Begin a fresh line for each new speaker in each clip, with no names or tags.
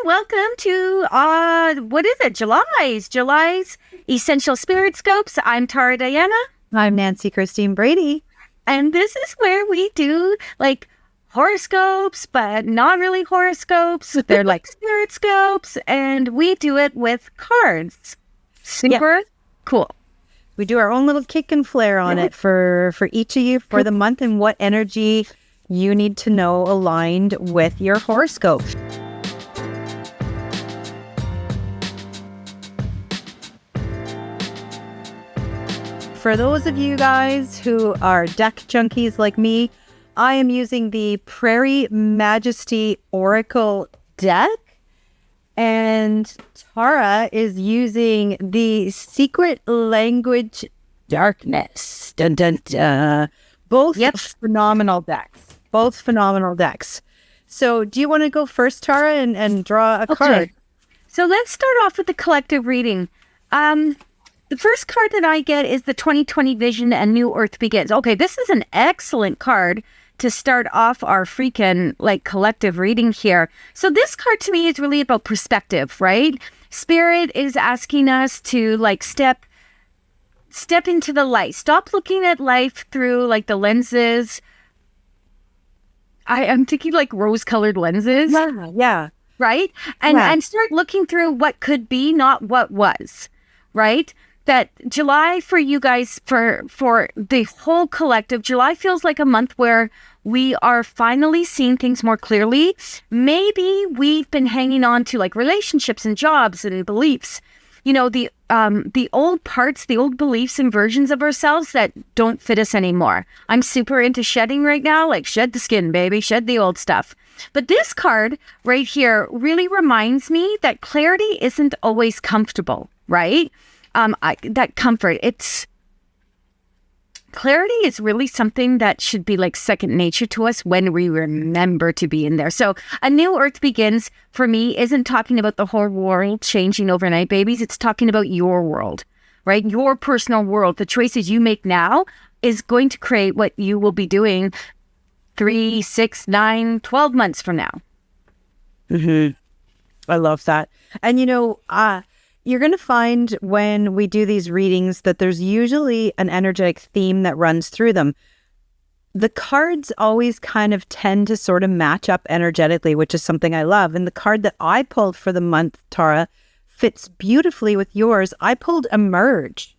welcome to, what is it? July's Essential Spirit Scopes. I'm Tara Diana.
I'm Nancy Christine Brady.
And this is where we do like horoscopes, but not really horoscopes. They're like spirit scopes, and we do it with cards. Super cool.
We do our own little kick and flare on it for each of you for the month and what energy you need to know aligned with your horoscope. For those of you guys who are deck junkies like me, I am using the Prairie Majesty Oracle deck, and Tara is using the Secret Language Darkness. Dun, dun, dun. Both phenomenal decks. Both phenomenal decks. So do you want to go first, Tara, and draw a card?
So let's start off with the collective reading. The first card that I get is the 2020 Vision and New Earth Begins. Okay, this is an excellent card to start off our freaking like collective reading here. So this card to me is really about perspective, right? Spirit is asking us to like step into the light. Stop looking at life through like the lenses. I'm thinking like rose-colored lenses.
Yeah.
Right? And start looking through what could be, not what was. Right? That July for you guys, for the whole collective, July feels like a month where we are finally seeing things more clearly. Maybe we've been hanging on to like relationships and jobs and beliefs. You know, the old parts, the old beliefs and versions of ourselves that don't fit us anymore. I'm super into shedding right now, like shed the skin, baby, shed the old stuff. But this card right here really reminds me that clarity isn't always comfortable, right? That comfort, clarity is really something that should be like second nature to us when we remember to be in there. So a new earth begins for me isn't talking about the whole world changing overnight, babies. It's talking about your world, right? Your personal world. The choices you make now is going to create what you will be doing 3, 6, 9, 12 months from now.
Mm-hmm. I love that. And you're going to find when we do these readings that there's usually an energetic theme that runs through them. The cards always kind of tend to sort of match up energetically, which is something I love. And the card that I pulled for the month, Tara, fits beautifully with yours. I pulled Emerge.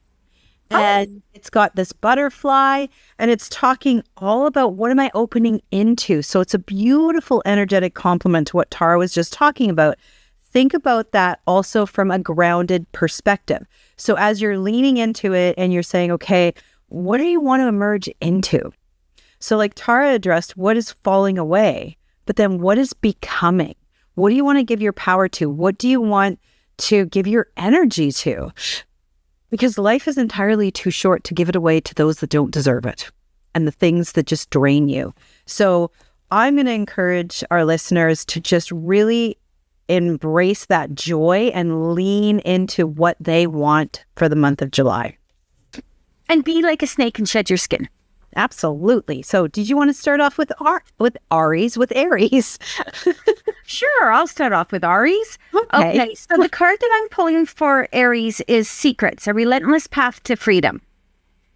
And it's got this butterfly, and it's talking all about what am I opening into. So it's a beautiful energetic complement to what Tara was just talking about. Think about that also from a grounded perspective. So as you're leaning into it and you're saying, okay, what do you want to emerge into? So like Tara addressed, what is falling away? But then what is becoming? What do you want to give your power to? What do you want to give your energy to? Because life is entirely too short to give it away to those that don't deserve it and the things that just drain you. So I'm going to encourage our listeners to just really embrace that joy and lean into what they want for the month of July.
And be like a snake and shed your skin.
Absolutely. So did you want to start off with Aries?
Sure, I'll start off with Aries. Okay, so the card that I'm pulling for Aries is Secrets, a relentless path to freedom.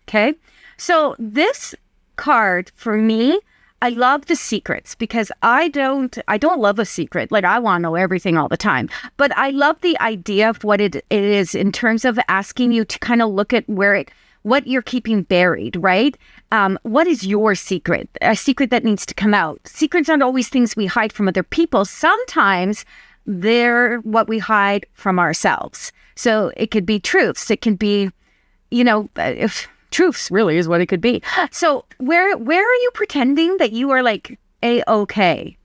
Okay, so this card for me, I love the secrets because I don't love a secret. Like I want to know everything all the time, but I love the idea of what it is in terms of asking you to kind of look at what you're keeping buried, right? What is your secret? A secret that needs to come out. Secrets aren't always things we hide from other people. Sometimes they're what we hide from ourselves. So it could be truths. It can be, if truths really is what it could be. So where are you pretending that you are like A-okay,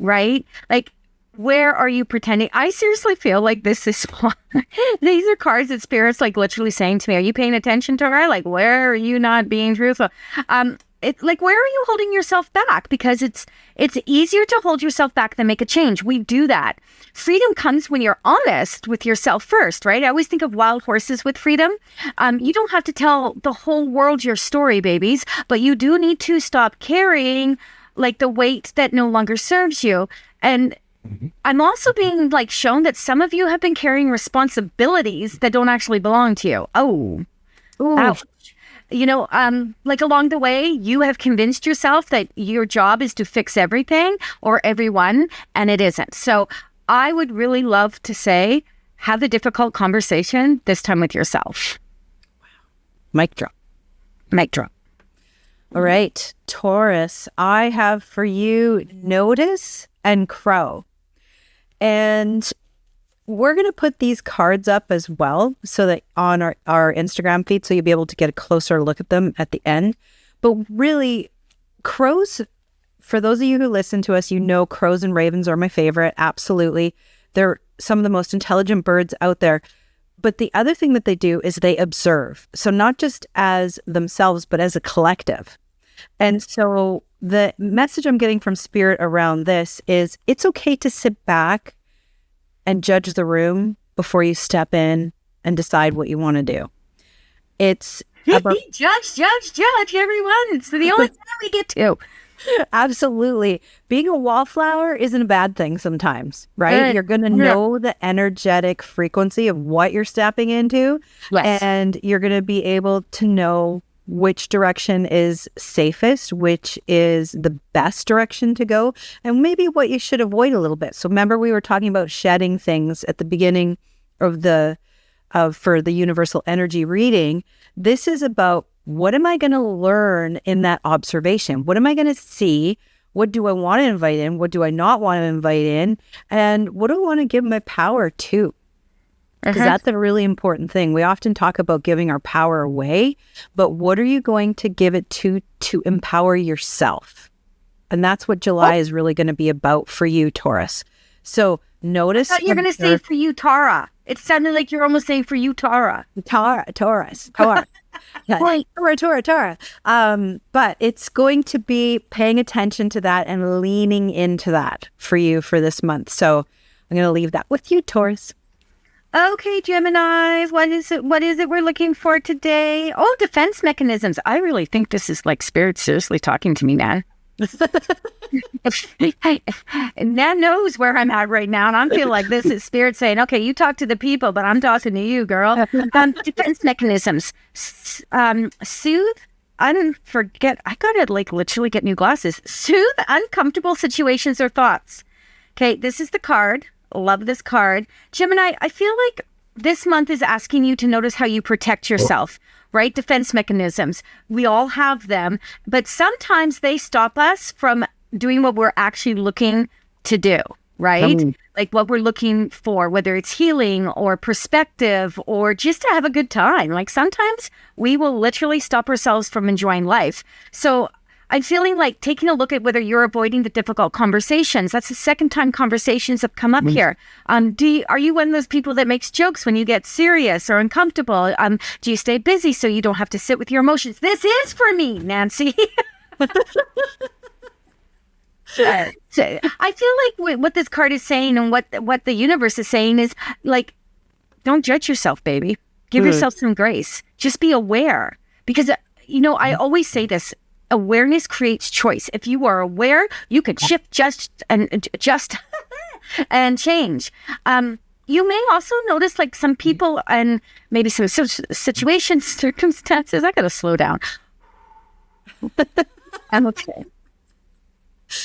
right? Like, where are you pretending? I seriously feel like this is these are cards that Spirit's like literally saying to me, are you paying attention to her? Like, where are you not being truthful? It's like, where are you holding yourself back? Because it's easier to hold yourself back than make a change. We do that. Freedom comes when you're honest with yourself first, right? I always think of wild horses with freedom. You don't have to tell the whole world your story, babies, but you do need to stop carrying like the weight that no longer serves you. And I'm also being like shown that some of you have been carrying responsibilities that don't actually belong to you. Oh, ouch. You know, like along the way, you have convinced yourself that your job is to fix everything or everyone, and it isn't. So I would really love to say, have the difficult conversation this time with yourself.
Mic drop.
Mic drop.
All right, Taurus, I have for you Notice and Crow. And we're going to put these cards up as well so that on our Instagram feed, so you'll be able to get a closer look at them at the end. But really, crows, for those of you who listen to us, you know crows and ravens are my favorite. Absolutely. They're some of the most intelligent birds out there. But the other thing that they do is they observe. So not just as themselves, but as a collective. And so the message I'm getting from Spirit around this is it's okay to sit back and judge the room before you step in and decide what you want to do. It's about
judge, everyone. It's the only time we get to.
Absolutely. Being a wallflower isn't a bad thing sometimes, right? You're going to know the energetic frequency of what you're stepping into.
Yes.
And you're going to be able to know which direction is safest, which is the best direction to go, and maybe what you should avoid a little bit. So remember, we were talking about shedding things at the beginning of for the universal energy reading. This is about, what am I going to learn in that observation? What am I going to see? What do I want to invite in? What do I not want to invite in? And what do I want to give my power to? Because that's a really important thing. We often talk about giving our power away, but what are you going to give it to empower yourself? And that's what July is really going to be about for you, Taurus. So notice.
I thought you were going to say for you, Tara. It sounded like you're almost saying for you, Tara.
Taurus. Tara. But it's going to be paying attention to that and leaning into that for you for this month. So I'm going to leave that with you, Taurus.
Okay, Gemini, what is it we're looking for today? Oh, defense mechanisms. I really think this is like Spirit seriously talking to me, Nan. Nan knows where I'm at right now, and I feel like this is Spirit saying, okay, you talk to the people, but I'm talking to you, girl. Defense mechanisms. Soothe. I didn't forget. I gotta like literally get new glasses. Soothe uncomfortable situations or thoughts. Okay, this is the card. Love this card. Gemini, I feel like this month is asking you to notice how you protect yourself, right? Defense mechanisms. We all have them, but sometimes they stop us from doing what we're actually looking to do, right? Like what we're looking for, whether it's healing or perspective or just to have a good time. Like sometimes we will literally stop ourselves from enjoying life. So I'm feeling like taking a look at whether you're avoiding the difficult conversations. That's the second time conversations have come up here. Are you one of those people that makes jokes when you get serious or uncomfortable? Do you stay busy so you don't have to sit with your emotions? This is for me, Nancy. So I feel like what this card is saying and what the universe is saying is like, don't judge yourself, baby. Give yourself some grace. Just be aware. Because, I always say this. Awareness creates choice. If you are aware, you can shift, adjust, and change. You may also notice like some people and maybe some situations, circumstances. I gotta slow down. I'm okay.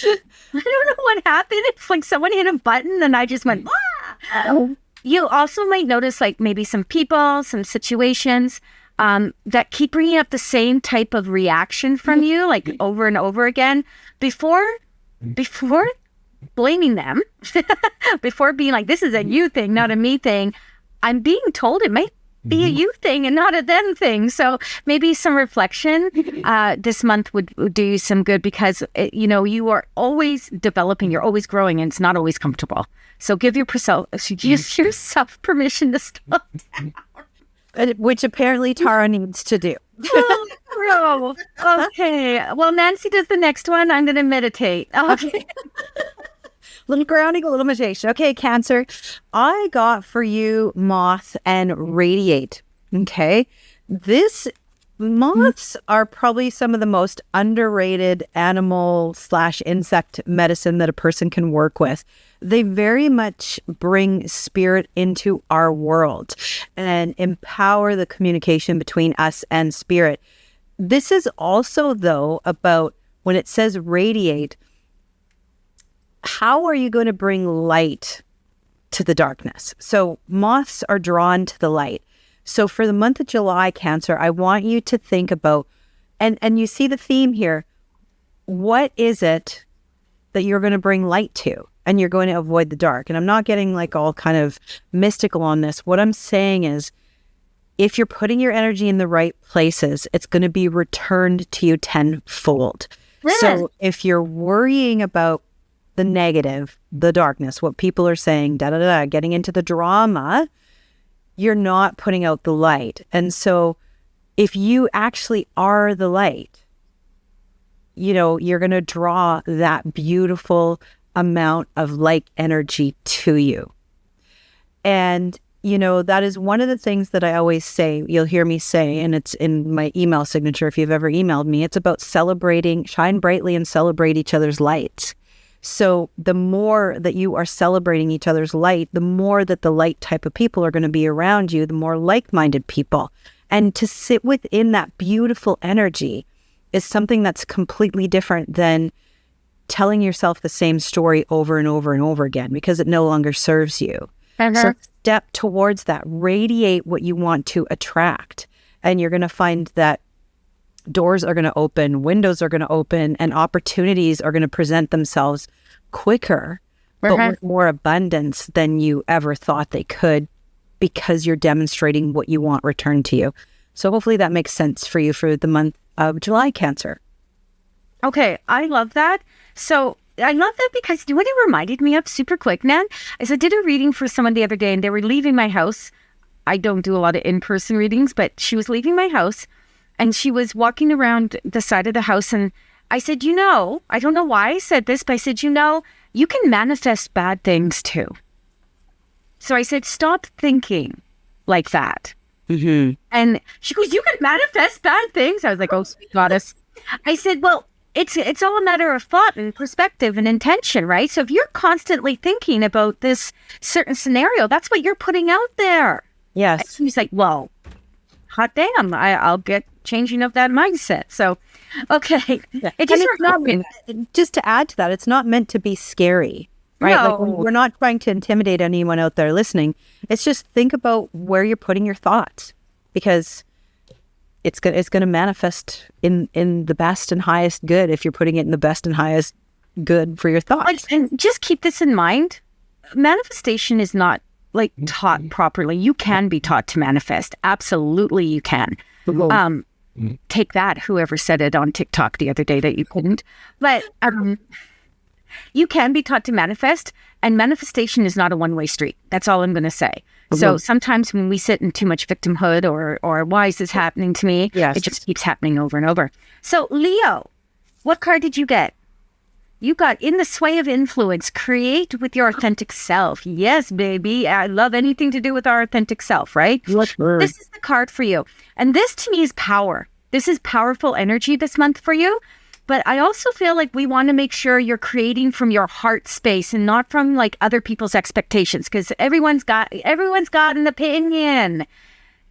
I don't know what happened. It's like someone hit a button and I just went, ah! You also might notice like maybe some people, some situations that keep bringing up the same type of reaction from you, like over and over again, before blaming them, before being like, this is a you thing, not a me thing. I'm being told it might be a you thing and not a them thing. So maybe some reflection this month would do you some good because, you are always developing, you're always growing, and it's not always comfortable. So give yourself permission to slow down.
Which apparently Tara needs to do.
Oh, okay. Well, Nancy does the next one. I'm going to meditate. Okay.
Little grounding, a little meditation. Okay, Cancer. I got for you Moth and Radiate. Okay. This Moths are probably some of the most underrated animal/insect medicine that a person can work with. They very much bring spirit into our world and empower the communication between us and spirit. This is also, though, about when it says radiate, how are you going to bring light to the darkness? So moths are drawn to the light. So for the month of July, Cancer, I want you to think about, and you see the theme here, what is it that you're going to bring light to? And you're going to avoid the dark. And I'm not getting like all kind of mystical on this. What I'm saying is, if you're putting your energy in the right places, it's going to be returned to you tenfold. Yeah. So if you're worrying about the negative, the darkness, what people are saying, getting into the drama, you're not putting out the light. And so if you actually are the light, you're going to draw that beautiful amount of light energy to you. And, that is one of the things that I always say, you'll hear me say, and it's in my email signature if you've ever emailed me, it's about celebrating, shine brightly and celebrate each other's lights. So the more that you are celebrating each other's light, the more that the light type of people are going to be around you, the more like-minded people. And to sit within that beautiful energy is something that's completely different than telling yourself the same story over and over and over again, because it no longer serves you. So step towards that, radiate what you want to attract. And you're going to find that doors are going to open, windows are going to open, and opportunities are going to present themselves quicker, but with more abundance than you ever thought they could, because you're demonstrating what you want returned to you. So hopefully that makes sense for you for the month of July, Cancer.
Okay, I love that. So I love that because you know what it reminded me of super quick, Nan? Is I did a reading for someone the other day and they were leaving my house. I don't do a lot of in-person readings, but she was leaving my house and she was walking around the side of the house. And I said, I don't know why I said this, but I said, you can manifest bad things too. So I said, stop thinking like that. Mm-hmm. And she goes, you can manifest bad things? I was like, oh, sweet goddess. I said, well, it's all a matter of thought and perspective and intention, right? So if you're constantly thinking about this certain scenario, that's what you're putting out there.
Yes.
And she's like, well, hot damn, I'll get changing of that mindset. So, okay.
Yeah. Just to add to that, it's not meant to be scary, right?
No.
Like we're not trying to intimidate anyone out there listening. It's just think about where you're putting your thoughts, because it's going to manifest in the best and highest good if you're putting it in the best and highest good for your thoughts.
And just keep this in mind. Manifestation is not taught properly. You can be taught to manifest. Absolutely you can. Take that, whoever said it on TikTok the other day that you couldn't. But you can be taught to manifest, and manifestation is not a one-way street. That's all I'm going to say. So sometimes when we sit in too much victimhood or why is this happening to me? Yes. It just keeps happening over and over. So Leo, what card did you get? You got in the sway of influence, create with your authentic self. Yes, baby. I love anything to do with our authentic self, right? This is the card for you. And this to me is power. This is powerful energy this month for you. But I also feel like we want to make sure you're creating from your heart space and not from other people's expectations, because everyone's got an opinion.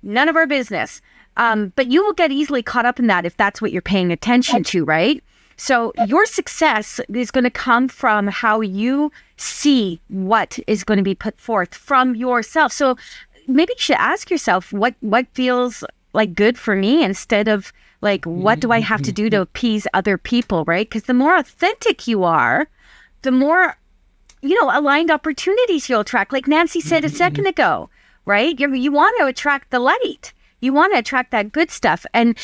None of our business. But you will get easily caught up in that if that's what you're paying attention to, right? So your success is going to come from how you see what is going to be put forth from yourself. So maybe you should ask yourself what feels good for me, instead of what do I have to do to appease other people, right? Because the more authentic you are, the more, aligned opportunities you'll attract. Like Nancy said a second ago, right? You want to attract the light. You want to attract that good stuff. And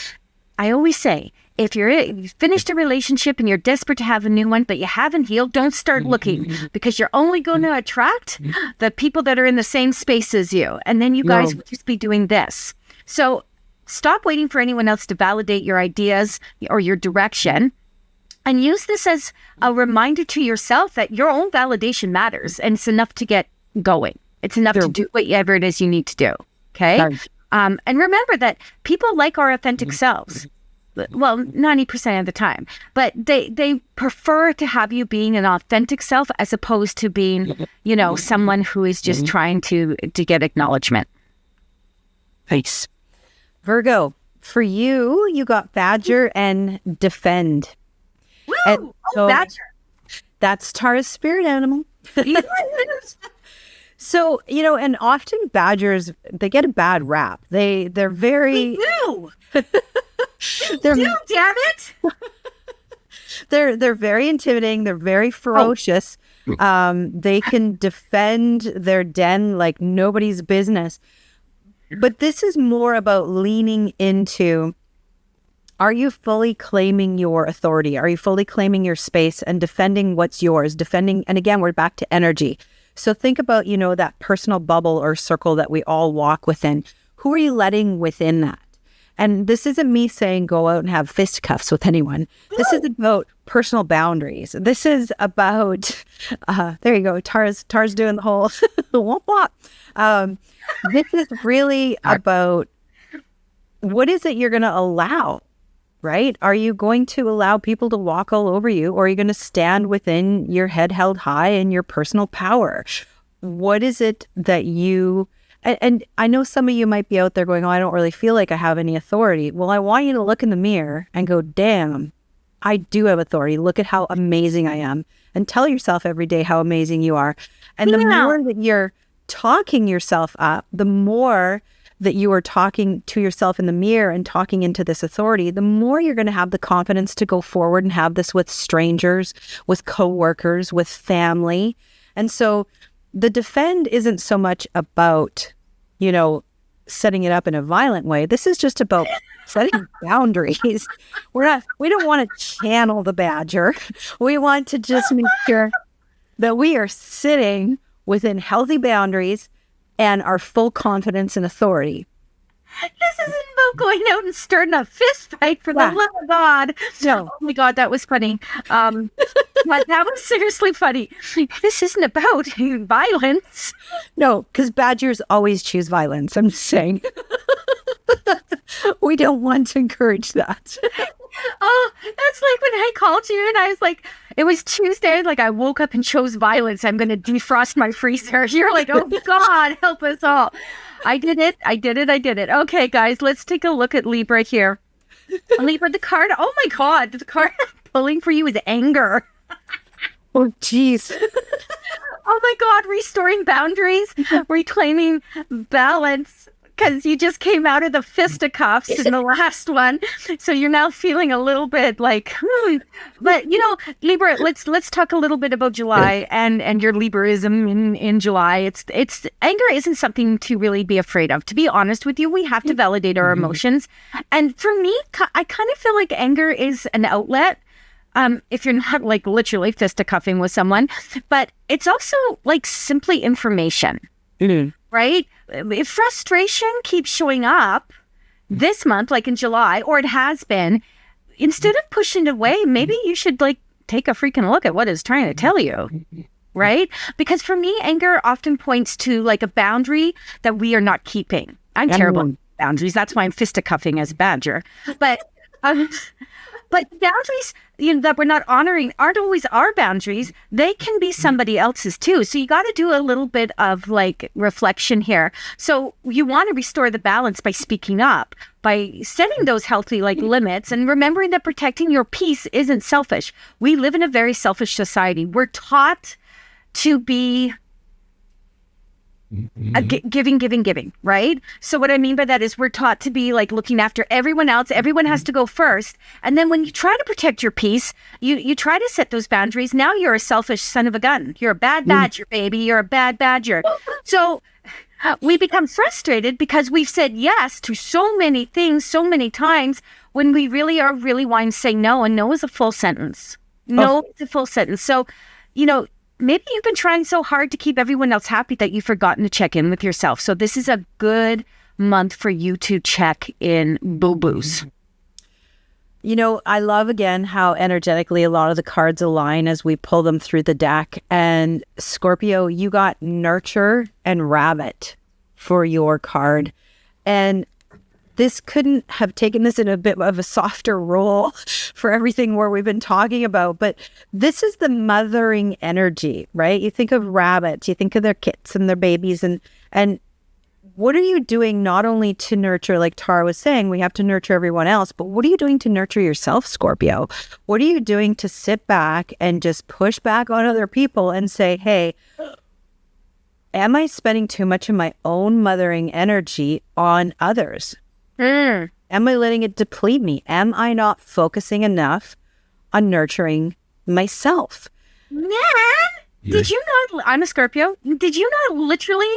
I always say, if you've finished a relationship and you're desperate to have a new one, but you haven't healed, don't start looking, because you're only going to attract the people that are in the same space as you. And then you guys will just be doing this. So stop waiting for anyone else to validate your ideas or your direction, and use this as a reminder to yourself that your own validation matters, and it's enough to get going. It's enough to do whatever it is you need to do. Okay? And remember that people like our authentic selves. Well, 90% of the time, but they prefer to have you being an authentic self as opposed to being, someone who is just trying to get acknowledgement.
Nice. Virgo, for you got Badger and Defend.
Woo! And so Badger.
That's Taurus spirit animal. So, and often badgers, they get a bad rap. They're very...
We do! Damn it!
They're very intimidating. They're very ferocious. They can defend their den like nobody's business. But this is more about leaning into, are you fully claiming your authority? Are you fully claiming your space and defending what's yours? And again, we're back to energy. So think about, that personal bubble or circle that we all walk within. Who are you letting within that? And this isn't me saying go out and have fisticuffs with anyone. This is about personal boundaries. This is about, there you go, Tara's doing the whole womp womp. This is really about what is it you're going to allow, right? Are you going to allow people to walk all over you, or are you going to stand within your head held high and your personal power? What is it that you... And I know some of you might be out there going, oh, I don't really feel like I have any authority. Well, I want you to look in the mirror and go, damn, I do have authority. Look at how amazing I am. And tell yourself every day how amazing you are. And the more that you're talking yourself up, the more that you are talking to yourself in the mirror and talking into this authority, the more you're going to have the confidence to go forward and have this with strangers, with coworkers, with family. And so the defend isn't so much about, setting it up in a violent way. This is just about setting boundaries. We don't want to channel the badger. We want to just make sure that we are sitting within healthy boundaries and our full confidence and authority.
This isn't about going out and starting a fist fight for the love of God.
No.
Oh my God, that was funny. But that was seriously funny. This isn't about violence.
No, because badgers always choose violence. I'm just saying. We don't want to encourage that.
Oh, that's like when I called you and I was like, it was Tuesday, like I woke up and chose violence. I'm going to defrost my freezer. You're like, oh God, help us all. I did it. Okay, guys, let's take a look at Libra here. Libra, the card, oh my God, the card I'm pulling for you is anger.
Oh, geez.
Oh my God, restoring boundaries, reclaiming balance. Because you just came out of the fisticuffs in the last one, so you're now feeling a little bit like, But Libra, let's talk a little bit about July and your Libraism in July. It's anger isn't something to really be afraid of. To be honest with you, we have to validate our emotions, and for me, I kind of feel like anger is an outlet. If you're not like literally fisticuffing with someone, but it's also like simply information. Right? If frustration keeps showing up this month, like in July, or it has been, instead of pushing it away, maybe you should like take a freaking look at what it's trying to tell you. Right? Because for me, anger often points to like a boundary that we are not keeping. I'm terrible at boundaries. That's why I'm fisticuffing as a badger. But boundaries, that we're not honoring aren't always our boundaries. They can be somebody else's too. So you got to do a little bit of like reflection here. So you want to restore the balance by speaking up, by setting those healthy like limits, and remembering that protecting your peace isn't selfish. We live in a very selfish society. We're taught to be giving, right? So what I mean by that is we're taught to be like looking after everyone else. Everyone has to go first. And then when you try to protect your peace, you try to set those boundaries. Now you're a selfish son of a gun. You're a bad badger, baby. You're a bad badger. So we become frustrated because we've said yes to so many things so many times when we really are wanting to say no. And no is a full sentence. No is a full sentence. So, maybe you've been trying so hard to keep everyone else happy that you've forgotten to check in with yourself. So this is a good month for you to check in, boo-boos.
I love again how energetically a lot of the cards align as we pull them through the deck. And Scorpio, you got nurture and rabbit for your card. And this couldn't have taken this in a bit of a softer role for everything where we've been talking about. But this is the mothering energy, right? You think of rabbits, you think of their kits and their babies. And what are you doing not only to nurture, like Tara was saying, we have to nurture everyone else, but what are you doing to nurture yourself, Scorpio? What are you doing to sit back and just push back on other people and say, hey, am I spending too much of my own mothering energy on others? Am I letting it deplete me? Am I not focusing enough on nurturing myself?
Man, did you not? I'm a Scorpio. Did you not literally?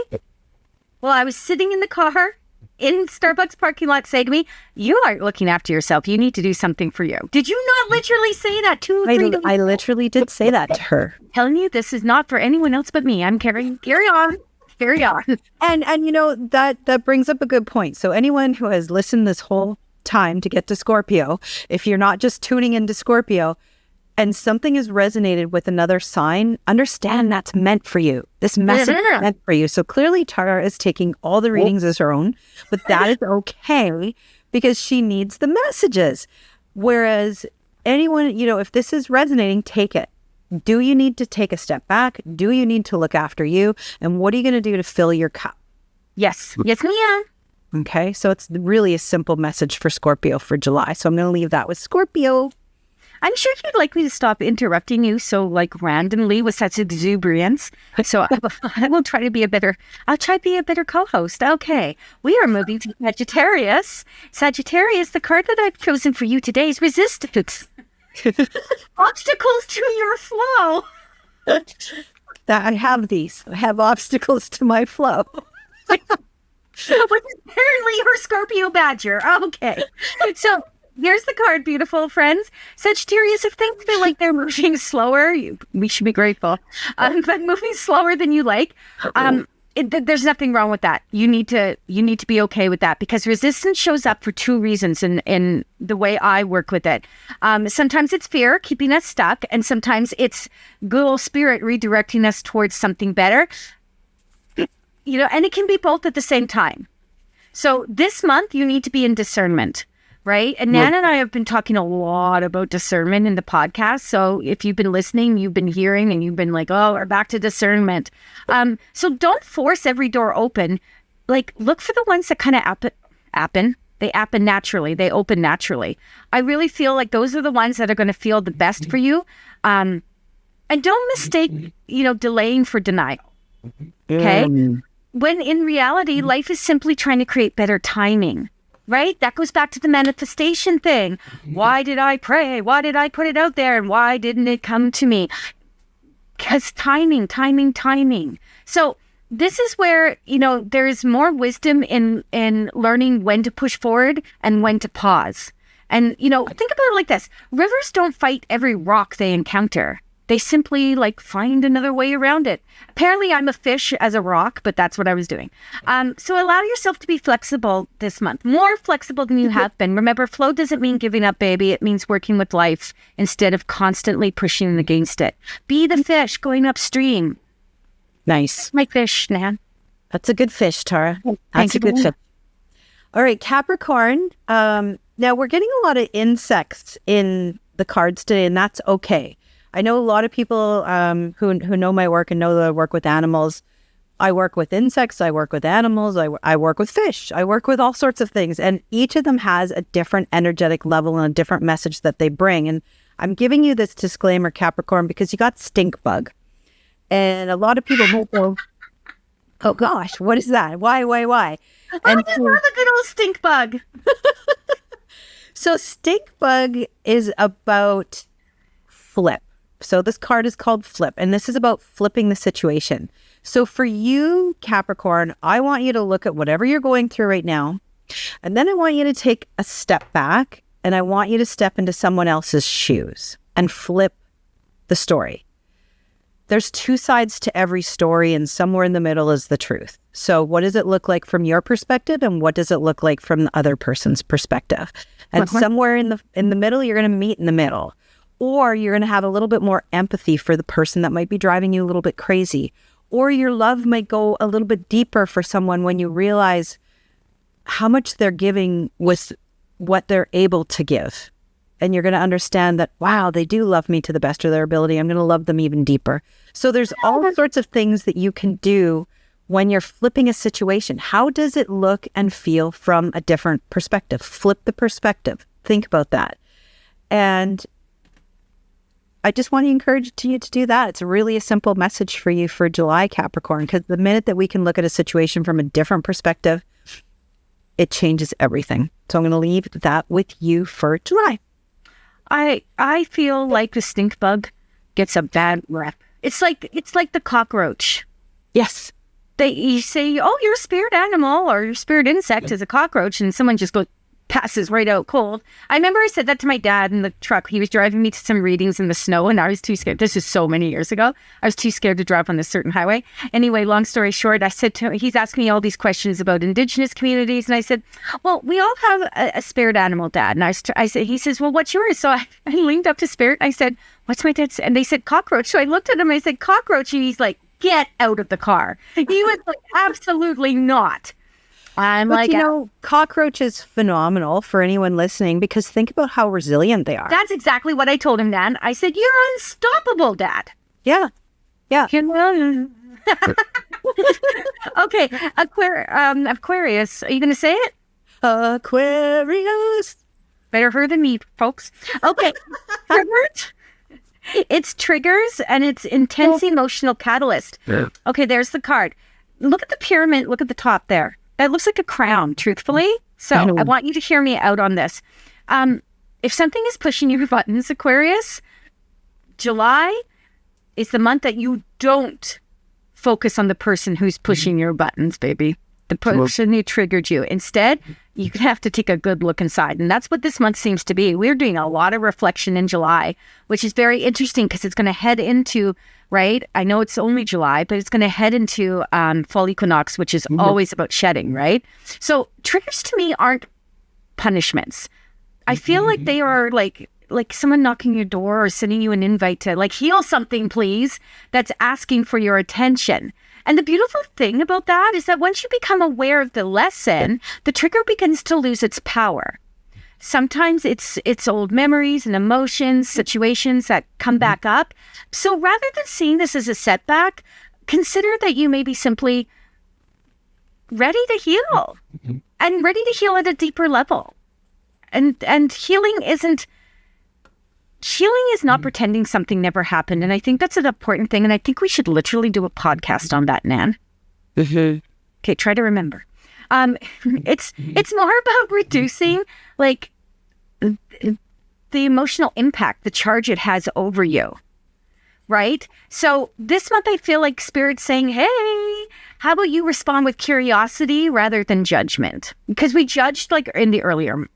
Well, I was sitting in the car in Starbucks parking lot say to me, you aren't looking after yourself. You need to do something for you. Did you not literally say that 3 days?
I literally did say that to her.
I'm telling you, this is not for anyone else but me. I'm carry on.
And you know, that brings up a good point. So anyone who has listened this whole time to get to Scorpio, if you're not just tuning into Scorpio and something has resonated with another sign, understand that's meant for you. This message is meant for you. So clearly Tara is taking all the readings as her own, but that is okay because she needs the messages. Whereas anyone, you know, if this is resonating, take it. Do you need to take a step back? Do you need to look after you? And what are you going to do to fill your cup?
Yes, ma'am.
Okay, so it's really a simple message for Scorpio for July. So I'm going to leave that with Scorpio.
I'm sure you'd like me to stop interrupting you so like randomly with such exuberance. So I will try to be a better, co-host. Okay, we are moving to Sagittarius. Sagittarius, the card that I've chosen for you today is resistance. Obstacles to your flow.
That I have these. I have obstacles to my flow.
Which is apparently her Scorpio badger. Okay. So here's the card, beautiful friends. Sagittarius, if things feel like they're moving slower, we should be grateful. But moving slower than you like, there's nothing wrong with that. You need to be okay with that because resistance shows up for two reasons in the way I work with it. Sometimes it's fear keeping us stuck, and sometimes it's good old spirit redirecting us towards something better. You know, and it can be both at the same time. So this month you need to be in discernment. Right? And Nan and I have been talking a lot about discernment in the podcast. So if you've been listening, you've been hearing and you've been like, oh, we're back to discernment. So don't force every door open. Like look for the ones that kind of happen. They happen naturally. They open naturally. I really feel like those are the ones that are going to feel the best for you. And don't mistake, delaying for denial. Okay? When in reality, life is simply trying to create better timing. Right? That goes back to the manifestation thing. Why did I pray? Why did I put it out there? And why didn't it come to me? Because timing. So this is where, there is more wisdom in learning when to push forward and when to pause. And, think about it like this. Rivers don't fight every rock they encounter. They simply find another way around it. Apparently I'm a fish as a rock, but that's what I was doing. So allow yourself to be flexible this month, more flexible than you have been. Remember, flow doesn't mean giving up, baby. It means working with life instead of constantly pushing against it. Be the fish going upstream.
Nice.
My fish, Nan.
That's a good fish, Tara. That's a good fish. All right, Capricorn. Now we're getting a lot of insects in the cards today, and that's okay. I know a lot of people who know my work and know that I work with animals. I work with insects. I work with animals. I work with fish. I work with all sorts of things. And each of them has a different energetic level and a different message that they bring. And I'm giving you this disclaimer, Capricorn, because you got stink bug. And a lot of people will go, oh gosh, what is that? Why?
I just love a good old stink bug.
So stink bug is about flip. So this card is called Flip, and this is about flipping the situation. So for you, Capricorn, I want you to look at whatever you're going through right now, and then I want you to take a step back, and I want you to step into someone else's shoes and flip the story. There's two sides to every story, and somewhere in the middle is the truth. So what does it look like from your perspective, and what does it look like from the other person's perspective? And somewhere in the middle, you're going to meet in the middle. Or you're going to have a little bit more empathy for the person that might be driving you a little bit crazy. Or your love might go a little bit deeper for someone when you realize how much they're giving with what they're able to give. And you're going to understand that, wow, they do love me to the best of their ability. I'm going to love them even deeper. So there's all sorts of things that you can do when you're flipping a situation. How does it look and feel from a different perspective? Flip the perspective. Think about that. And I just want to encourage you to do that. It's really a simple message for you for July, Capricorn, because the minute that we can look at a situation from a different perspective, it changes everything. So I'm going to leave that with you for July.
I feel like the stink bug gets a bad rep. It's like the cockroach.
Yes.
You say, oh, your spirit animal or your spirit insect is a cockroach, and someone just passes right out cold. I remember I said that to my dad in the truck. He was driving me to some readings in the snow, and I was too scared. This is so many years ago. I was too scared to drive on this certain highway. Anyway, long story short, I said to him, he's asking me all these questions about Indigenous communities, and I said, well, we all have a spirit animal, Dad. And I said, he says, well, what's yours? So I leaned up to spirit, and I said, what's my dad's? And they said, cockroach. So I looked at him, and I said, cockroach, and he's like, get out of the car. He was like, absolutely not.
Cockroach is phenomenal for anyone listening, because think about how resilient they are.
That's exactly what I told him, Dad. I said, you're unstoppable, Dad.
Yeah. Yeah.
Okay. Aquarius. Are you going to say it?
Aquarius.
Better her than me, folks. Okay. It's triggers and it's intense emotional catalyst. Yeah. Okay, there's the card. Look at the pyramid. Look at the top there. That looks like a crown, truthfully. So I want you to hear me out on this. If something is pushing your buttons, Aquarius, July is the month that you don't focus on the person who's pushing your buttons, baby. The person who triggered you. Instead, you have to take a good look inside. And that's what this month seems to be. We're doing a lot of reflection in July, which is very interesting because it's going to head into, right? I know it's only July, but it's going to head into fall equinox, which is always about shedding, right? So triggers to me aren't punishments. I feel like they are like someone knocking your door or sending you an invite to like heal something, please, that's asking for your attention. And the beautiful thing about that is that once you become aware of the lesson, the trigger begins to lose its power. Sometimes it's old memories and emotions, situations that come back up. So rather than seeing this as a setback, consider that you may be simply ready to heal and ready to heal at a deeper level. And healing is not pretending something never happened. And I think that's an important thing. And I think we should literally do a podcast on that, Nan. Okay, try to remember. It's more about reducing like the emotional impact, the charge it has over you. Right? So this month I feel like Spirit's saying, hey, how about you respond with curiosity rather than judgment? Because we judged like in the earlier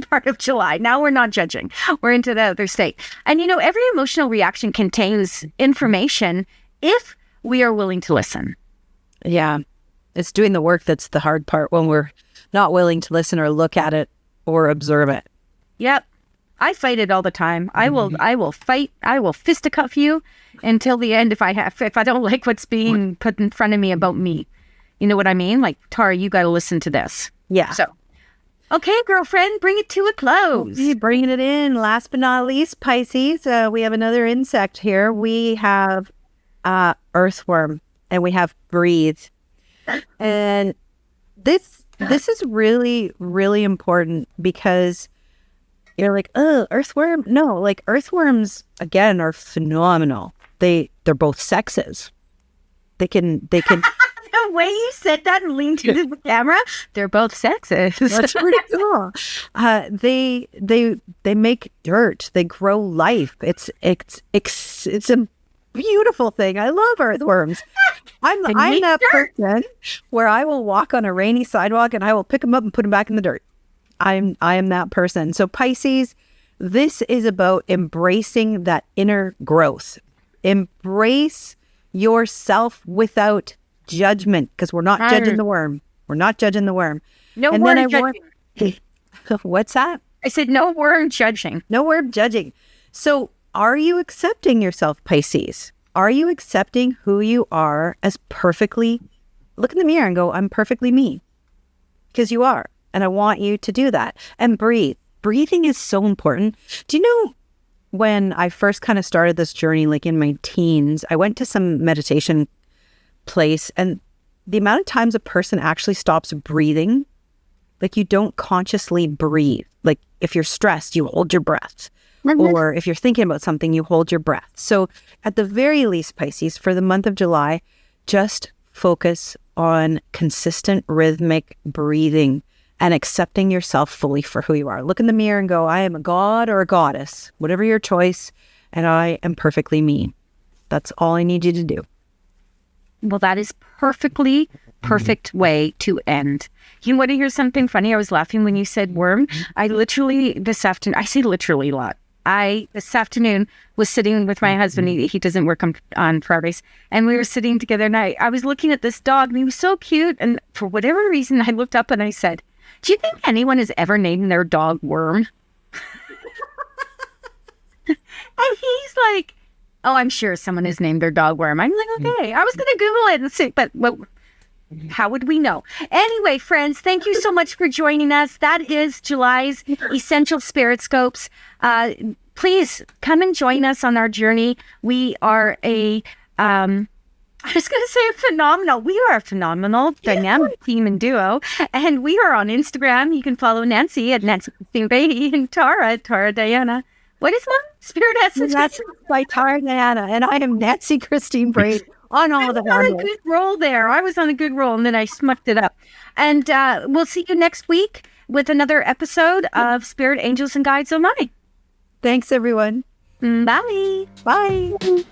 part of July. Now we're not judging. We're into the other state. And every emotional reaction contains information if we are willing to listen.
Yeah. It's doing the work that's the hard part when we're not willing to listen or look at it or observe it.
Yep. I fight it all the time. I will fight. I will fisticuff you until the end if I don't like what's being put in front of me about me. You know what I mean? Like, Tara, you got to listen to this.
Yeah.
So, okay, girlfriend, bring it to a close.
Bringing it in. Last but not least, Pisces. We have another insect here. We have earthworm and we have breathe. And this is really, really important because you're like, oh, earthworm? No, like earthworms, again, are phenomenal. They're both sexes. They can. The
way you said that and leaned to the camera, they're both sexes.
That's pretty cool. They make dirt. They grow life. It's a beautiful thing. I love earthworms. I'm that person where I will walk on a rainy sidewalk and I will pick them up and put them back in the dirt. I am that person. So Pisces, this is about embracing that inner growth. Embrace yourself without judgment, because we're not judging the worm. We're not judging the worm.
No worm judging.
What's that?
I said no worm judging.
No worm judging. So are you accepting yourself, Pisces? Are you accepting who you are as perfectly? Look in the mirror and go, I'm perfectly me. because you are. And I want you to do that and breathe. Breathing is so important. Do you know, when I first kind of started this journey, like in my teens, I went to some meditation place, and the amount of times a person actually stops breathing, like you don't consciously breathe. Like if you're stressed, you hold your breath. Or if you're thinking about something, you hold your breath. So at the very least, Pisces, for the month of July, just focus on consistent rhythmic breathing and accepting yourself fully for who you are. Look in the mirror and go, I am a god or a goddess, whatever your choice, and I am perfectly me. That's all I need you to do.
Well, that is perfect way to end. You want to hear something funny? I was laughing when you said worm. I literally this afternoon, I say literally a lot. This afternoon was sitting with my husband. He doesn't work on Fridays. And we were sitting together, and I was looking at this dog, and he was so cute. And for whatever reason, I looked up and I said, do you think anyone has ever named their dog Worm? And he's like, oh, I'm sure someone has named their dog Worm. I'm like, okay. I was going to Google it and see, but how would we know? Anyway, friends, thank you so much for joining us. That is July's Essential Spirit Scopes. Please come and join us on our journey. We are I was going to say phenomenal. We are a phenomenal dynamic team and duo. And we are on Instagram. You can follow Nancy at Nancy Christine Brady and Tara at Tara Diana. What is mine? Spirit Essence.
That's by Tara Diana. And I am Nancy Christine Brady. On all the
I was on a good roll there. I was on a good roll, and then I smucked it up. And we'll see you next week with another episode of Spirit, Angels, and Guides on Mine.
Thanks, everyone.
Bye.
Bye.